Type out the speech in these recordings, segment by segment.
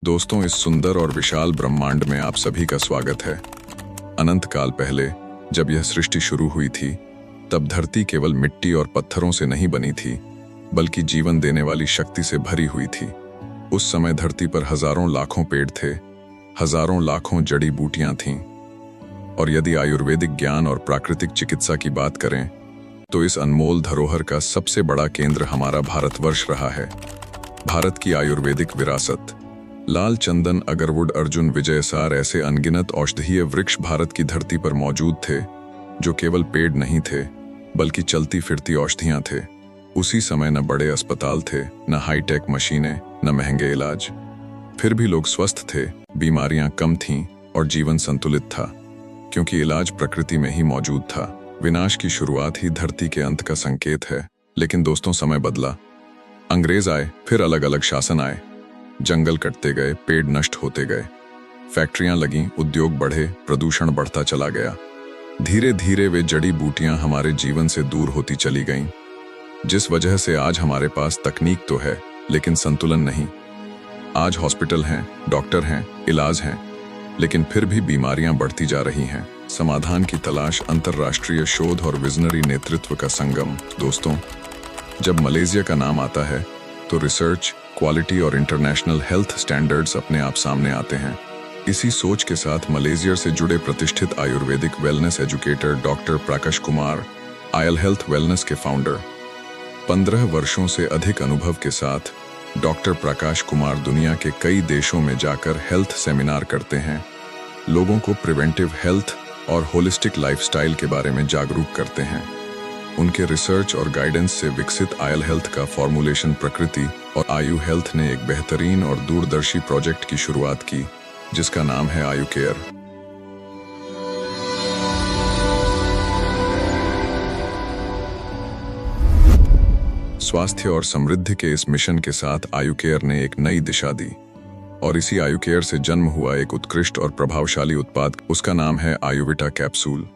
दोस्तों, इस सुंदर और विशाल ब्रह्मांड में आप सभी का स्वागत है। अनंत काल पहले जब यह सृष्टि शुरू हुई थी, तब धरती केवल मिट्टी और पत्थरों से नहीं बनी थी, बल्कि जीवन देने वाली शक्ति से भरी हुई थी। उस समय धरती पर हजारों लाखों पेड़ थे, हजारों लाखों जड़ी बूटियां थीं। और यदि आयुर्वेदिक ज्ञान और प्राकृतिक चिकित्सा की बात करें, तो इस अनमोल धरोहर का सबसे बड़ा केंद्र हमारा भारतवर्ष रहा है। भारत की आयुर्वेदिक विरासत, लाल चंदन, अगरवुड, अर्जुन, विजयसार ऐसे अनगिनत औषधीय वृक्ष भारत की धरती पर मौजूद थे, जो केवल पेड़ नहीं थे, बल्कि चलती फिरती औषधियां थे। उसी समय न बड़े अस्पताल थे, न हाईटेक मशीनें, न महंगे इलाज। फिर भी लोग स्वस्थ थे, बीमारियां कम थीं और जीवन संतुलित था, क्योंकि इलाज प्रकृति में ही मौजूद था। विनाश की शुरुआत ही धरती के अंत का संकेत है। लेकिन दोस्तों, समय बदला। अंग्रेज आए, फिर अलग अलग शासन आए। जंगल कटते गए, पेड़ नष्ट होते गए, फैक्ट्रियां लगीं, उद्योग बढ़े, प्रदूषण बढ़ता चला गया। धीरे धीरे वे जड़ी बूटियां हमारे जीवन से दूर होती चली गईं, जिस वजह से आज हमारे पास तकनीक तो है, लेकिन संतुलन नहीं। आज हॉस्पिटल हैं, डॉक्टर हैं, इलाज हैं, लेकिन फिर भी बीमारियां बढ़ती जा रही हैं। समाधान की तलाश, अंतर्राष्ट्रीय शोध और विजनरी नेतृत्व का संगम। दोस्तों, जब मलेशिया का नाम आता है, तो रिसर्च, क्वालिटी और इंटरनेशनल हेल्थ स्टैंडर्ड्स अपने आप सामने आते हैं। इसी सोच के साथ मलेशिया से जुड़े प्रतिष्ठित Ayurvedic wellness educator doctor Prakash Kumar, oil health wellness के फाउंडर, 15 वर्षों से अधिक अनुभव के साथ डॉक्टर प्रकाश कुमार दुनिया के कई देशों में जाकर हेल्थ सेमिनार करते हैं, लोगों को प्रिवेंटिव हेल्थ और होलिस्टिक लाइफस्टाइल के बारे में जागरूक करते हैं। उनके रिसर्च और गाइडेंस से विकसित आयल हेल्थ का फॉर्मुलेशन प्रकृति और आयु हेल्थ ने एक बेहतरीन और दूरदर्शी प्रोजेक्ट की शुरुआत की, जिसका नाम है आयु केयर। स्वास्थ्य और समृद्धि के इस मिशन के साथ आयु केयर ने एक नई दिशा दी, और इसी आयु केयर से जन्म हुआ एक उत्कृष्ट और प्रभावशाली उत्पाद। उसका नाम है आयुविटा कैप्सूल।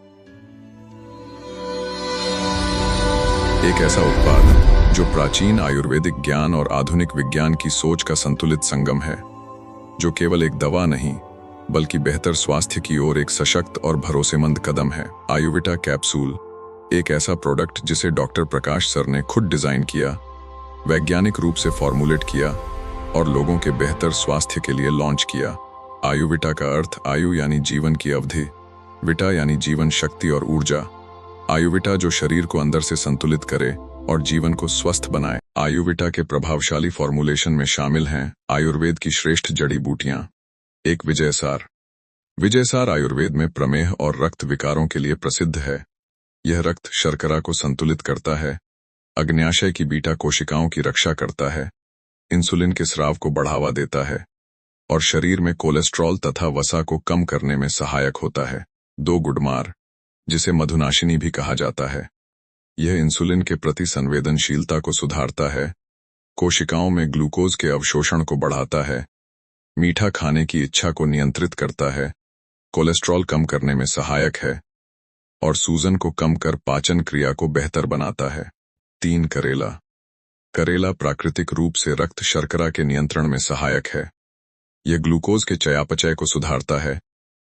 एक ऐसा उत्पाद जो प्राचीन आयुर्वेदिक ज्ञान और आधुनिक विज्ञान की सोच का संतुलित संगम है, जो केवल एक दवा नहीं, बल्कि बेहतर स्वास्थ्य की ओर एक सशक्त और भरोसेमंद कदम है। आयुविटा कैप्सूल एक ऐसा प्रोडक्ट जिसे डॉक्टर प्रकाश सर ने खुद डिजाइन किया, वैज्ञानिक रूप से फॉर्मुलेट किया और लोगों के बेहतर स्वास्थ्य के लिए लॉन्च किया। आयुविटा का अर्थ आयु यानी जीवन की अवधि, विटा यानी जीवन शक्ति और ऊर्जा। आयुविटा जो शरीर को अंदर से संतुलित करे और जीवन को स्वस्थ बनाए। आयुविटा के प्रभावशाली फॉर्मुलेशन में शामिल हैं आयुर्वेद की श्रेष्ठ जड़ी बूटियां। एक विजयसार। विजयसार आयुर्वेद में प्रमेह और रक्त विकारों के लिए प्रसिद्ध है। यह रक्त शर्करा को संतुलित करता है, अग्न्याशय की बीटा कोशिकाओं की रक्षा करता है, इंसुलिन के स्राव को बढ़ावा देता है और शरीर में कोलेस्ट्रॉल तथा वसा को कम करने में सहायक होता है। दो गुडमार, जिसे मधुनाशिनी भी कहा जाता है, यह इंसुलिन के प्रति संवेदनशीलता को सुधारता है, कोशिकाओं में ग्लूकोज के अवशोषण को बढ़ाता है, मीठा खाने की इच्छा को नियंत्रित करता है, कोलेस्ट्रॉल कम करने में सहायक है और सूजन को कम कर पाचन क्रिया को बेहतर बनाता है। 3 करेला। करेला प्राकृतिक रूप से रक्त शर्करा के नियंत्रण में सहायक है। यह ग्लूकोज के चयापचय को सुधारता है,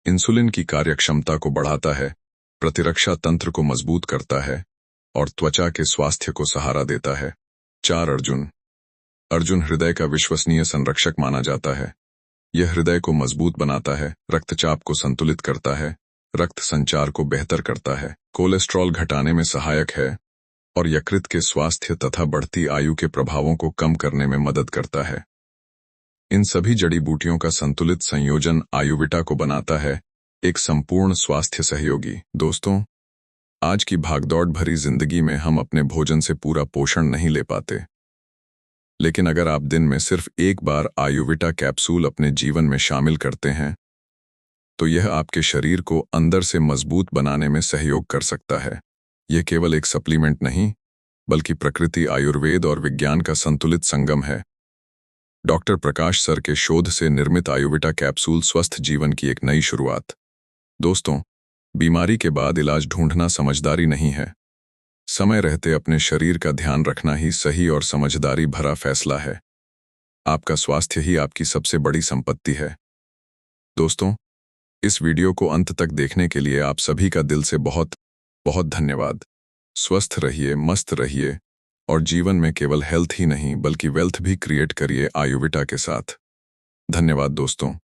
इंसुलिन की कार्यक्षमता को बढ़ाता है, प्रतिरक्षा तंत्र को मजबूत करता है और त्वचा के स्वास्थ्य को सहारा देता है। 4 अर्जुन। अर्जुन हृदय का विश्वसनीय संरक्षक माना जाता है। यह हृदय को मजबूत बनाता है, रक्तचाप को संतुलित करता है, रक्त संचार को बेहतर करता है, कोलेस्ट्रॉल घटाने में सहायक है और यकृत के स्वास्थ्य तथा बढ़ती आयु के प्रभावों को कम करने में मदद करता है। इन सभी जड़ी बूटियों का संतुलित संयोजन आयुविटा को बनाता है एक संपूर्ण स्वास्थ्य सहयोगी। दोस्तों, आज की भागदौड़ भरी जिंदगी में हम अपने भोजन से पूरा पोषण नहीं ले पाते, लेकिन अगर आप दिन में सिर्फ एक बार आयुविटा कैप्सूल अपने जीवन में शामिल करते हैं, तो यह आपके शरीर को अंदर से मजबूत बनाने में सहयोग कर सकता है। यह केवल एक सप्लीमेंट नहीं, बल्कि प्रकृति, आयुर्वेद और विज्ञान का संतुलित संगम है। डॉक्टर प्रकाश सर के शोध से निर्मित आयुविटा कैप्सूल स्वस्थ जीवन की एक नई शुरुआत। दोस्तों, बीमारी के बाद इलाज ढूंढना समझदारी नहीं है। समय रहते अपने शरीर का ध्यान रखना ही सही और समझदारी भरा फैसला है। आपका स्वास्थ्य ही आपकी सबसे बड़ी संपत्ति है। दोस्तों, इस वीडियो को अंत तक देखने के लिए आप सभी का दिल से बहुत बहुत धन्यवाद। स्वस्थ रहिए, मस्त रहिए और जीवन में केवल हेल्थ ही नहीं बल्कि वेल्थ भी क्रिएट करिए आयुर्वेदा के साथ। धन्यवाद दोस्तों।